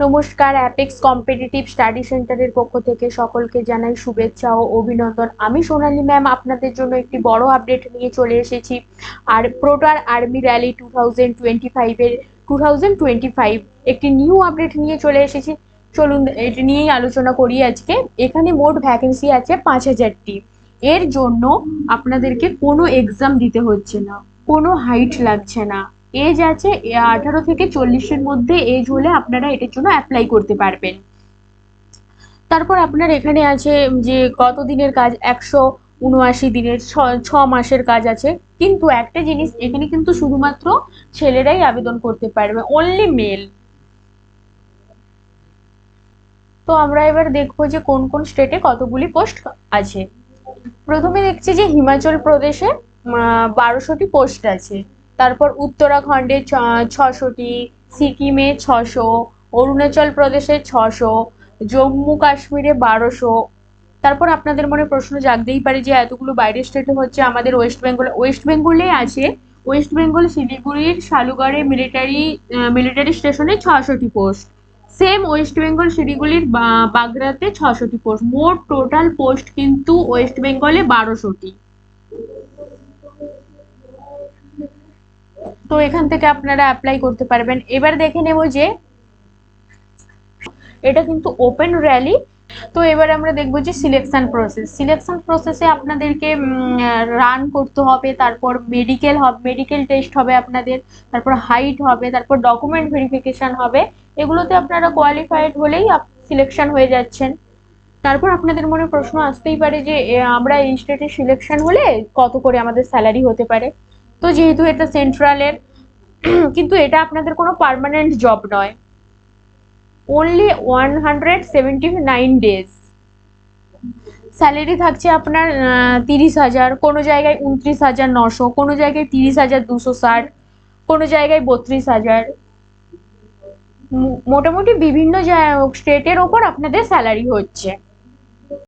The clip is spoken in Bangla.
নমস্কার, অ্যাপেক্স কম্পিটিটিভ স্টাডি সেন্টারের পক্ষ থেকে সকলকে জানাই শুভেচ্ছা ও অভিনন্দন। আমি সোনালী ম্যাম আপনাদের জন্য একটি বড় আপডেট নিয়ে চলে এসেছি। আর প্রোটার আর্মি র্যালি 2025 একটি নিউ আপডেট নিয়ে চলে এসেছি। চলুন এটি নিয়েই আলোচনা করি আজকে। এখানে মোট ভ্যাকেন্সি আছে 5000টি। এর জন্য আপনাদেরকে কোনো এক্সাম দিতে হচ্ছে না, কোনো হাইট লাগছে না। এজ আছে 18 থেকে 40-এর মধ্যে এজ হলে আপনারা এটার জন্য অ্যাপ্লাই করতে পারবেন। তারপর আপনার এখানে আছে যে কত দিনের কাজ, 179 দিনের, 6 মাসের কাজ আছে। কিন্তু একটা জিনিস, এখানে কিন্তু শুধুমাত্র ছেলেরাই আবেদন করতে পারবে, অনলি মেল। তো আমরা এবার দেখবো যে কোন কোন স্টেটে কতগুলি পোস্ট আছে। প্রথমে দেখছি যে হিমাচল প্রদেশে 1200টি পোস্ট আছে। তারপর উত্তরাখণ্ডে 600টি, সিকিমে 600, অরুণাচল প্রদেশে 600, জম্মু কাশ্মীরে 1200। তারপর আপনাদের মনে প্রশ্ন জাগতেই পারে যে এতগুলো বাইরের স্টেটে হচ্ছে, আমাদের ওয়েস্ট বেঙ্গলে আছে। ওয়েস্ট বেঙ্গল শিলিগুড়ির শালুগড়ে মিলিটারি স্টেশনে 600টি পোস্ট। সেম ওয়েস্ট বেঙ্গল শিলিগুড়ির বাগরাতে 600টি পোস্ট। মোট টোটাল পোস্ট কিন্তু ওয়েস্ট বেঙ্গলে 1200টি। তো এখান থেকে আপনারা অ্যাপ্লাই করতে পারবেন। এবার দেখে নেব যে এটা কিন্তু ওপেন র্যালি। তো এবার আমরা দেখবো যে সিলেকশন প্রসেসে আপনাদেরকে রান করতে হবে, তারপর মেডিকেল টেস্ট হবে আপনাদের, তারপর হাইট হবে, তারপর ডকুমেন্ট ভেরিফিকেশন হবে। এগুলোতে আপনারা কোয়ালিফাইড হলেই সিলেকশন হয়ে যাচ্ছেন। তারপর আপনাদের মনে প্রশ্ন আসতেই পারে যে আমরা এই স্টেটে সিলেকশন হলে কত করে আমাদের স্যালারি হতে পারে। তো যেহেতু এটা সেন্ট্রালের, কিন্তু এটা আপনাদের কোনো পার্মানেন্ট জব নয়, অনলি 179 ডেজ। স্যালারি থাকছে আপনার 30,000, কোনো জায়গায় 29,900, কোনো জায়গায় 30,260, কোনো জায়গায় 32,000। মোটামুটি বিভিন্ন স্টেটের ওপর আপনাদের স্যালারি হচ্ছে।